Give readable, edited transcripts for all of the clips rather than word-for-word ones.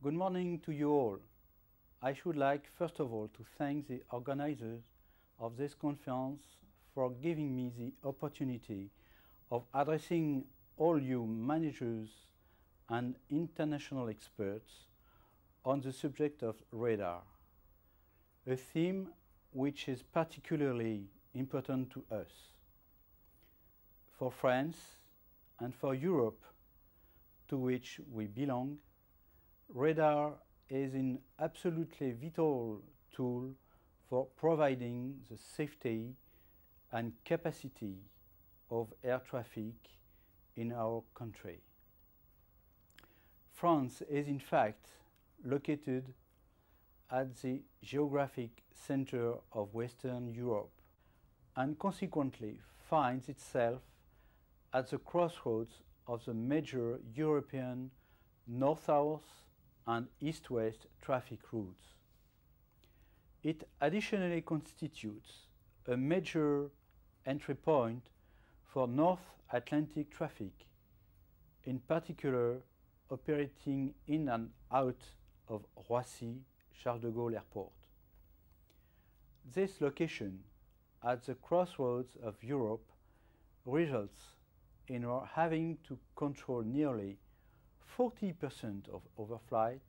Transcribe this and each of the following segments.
Good morning to you all. I should like first of all to thank the organizers of this conference for giving me the opportunity of addressing all you managers and international experts on the subject of radar, a theme which is particularly important to us. For France and for Europe, to which we belong, radar is an absolutely vital tool for providing the safety and capacity of air traffic in our country. France is in fact located at the geographic center of Western Europe and consequently finds itself at the crossroads of the major European north-south and east-west traffic routes. It additionally constitutes a major entry point for North Atlantic traffic, in particular operating in and out of Roissy-Charles de Gaulle Airport. This location at the crossroads of Europe results in our having to control nearly 40% of overflight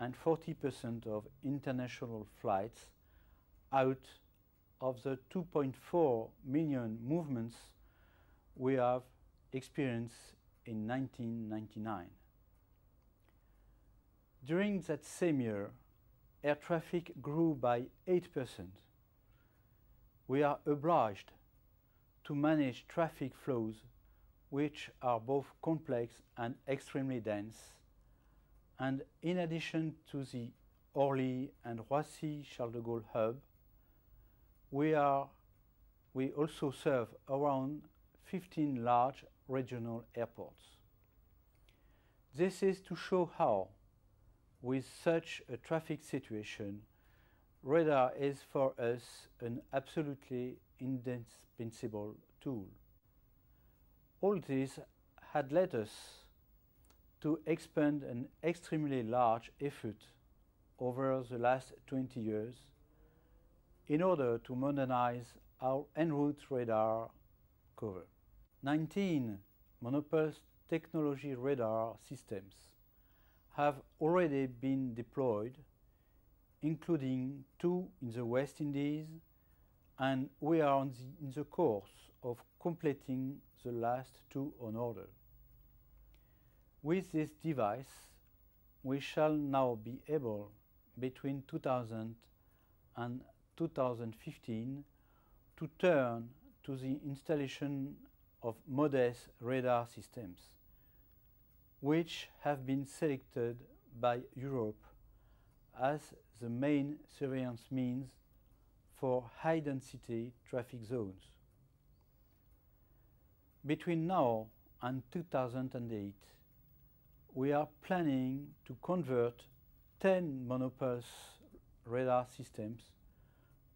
and 40% of international flights out of the 2.4 million movements we have experienced in 1999. During that same year, air traffic grew by 8%. We are obliged to manage traffic flows which are both complex and extremely dense, and in addition to the Orly and Roissy-Charles de Gaulle hub, we also serve around 15 large regional airports. This is to show how, with such a traffic situation, radar is for us an absolutely indispensable tool. All this had led us to expand an extremely large effort over the last 20 years in order to modernize our en route radar cover. 19 monopulse technology radar systems have already been deployed, including 2 in the West Indies, and we are in the course of completing the last 2 on order. With this device, we shall now be able, between 2000 and 2015, to turn to the installation of modest radar systems, which have been selected by Europe as the main surveillance means for high-density traffic zones. Between now and 2008, we are planning to convert 10 monopulse radar systems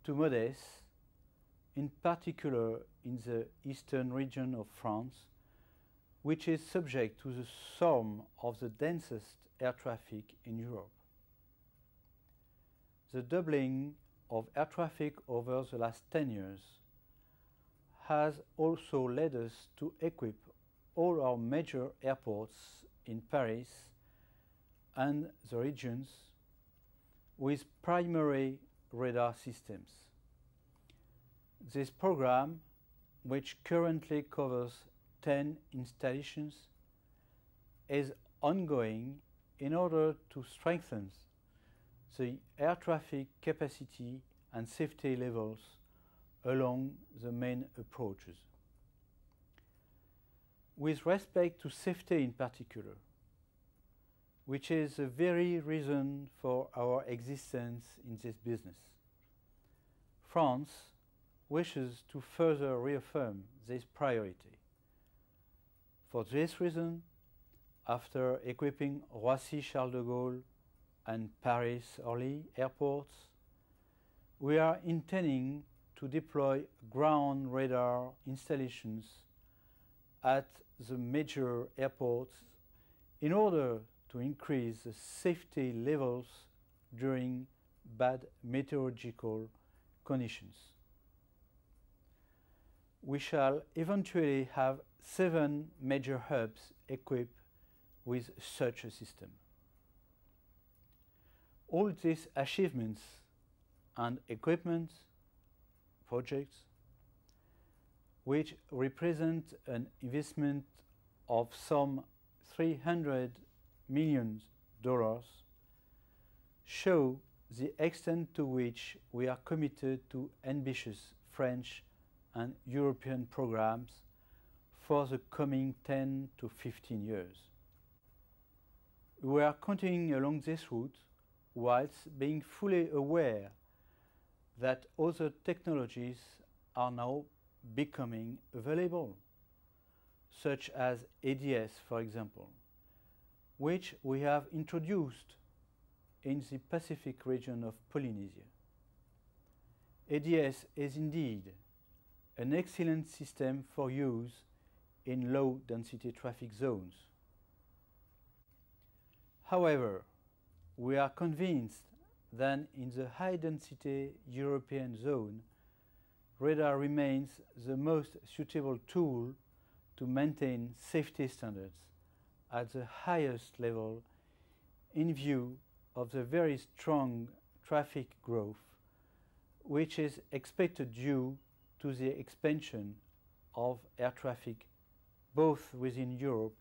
to modest, in particular in the eastern region of France, which is subject to the sum of the densest air traffic in Europe. The doubling of air traffic over the last 10 years has also led us to equip all our major airports in Paris and the regions with primary radar systems. This program, which currently covers 10 installations, is ongoing in order to strengthen the air traffic capacity and safety levels along the main approaches. With respect to safety in particular, which is the very reason for our existence in this business, France wishes to further reaffirm this priority. For this reason, after equipping Roissy-Charles de Gaulle and Paris-Orly airports, we are intending to deploy ground radar installations at the major airports in order to increase the safety levels during bad meteorological conditions. We shall eventually have 7 major hubs equipped with such a system. All these achievements and equipment projects, which represent an investment of some $300 million, show the extent to which we are committed to ambitious French and European programs for the coming 10 to 15 years. We are continuing along this route whilst being fully aware that other technologies are now becoming available, such as ADS, for example, which we have introduced in the Pacific region of Polynesia. ADS is indeed an excellent system for use in low-density traffic zones. However, we are convinced that in the high-density European zone, radar remains the most suitable tool to maintain safety standards at the highest level in view of the very strong traffic growth, which is expected due to the expansion of air traffic both within Europe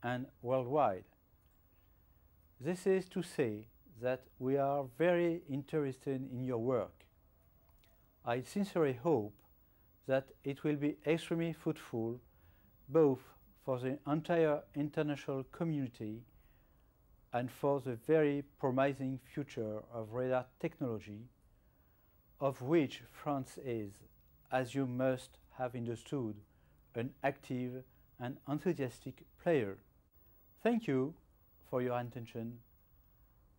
and worldwide. This is to say that we are very interested in your work. I sincerely hope that it will be extremely fruitful both for the entire international community and for the very promising future of radar technology, of which France is, as you must have understood, an active and enthusiastic player. Thank you for your attention,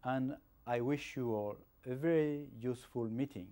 and I wish you all a very useful meeting.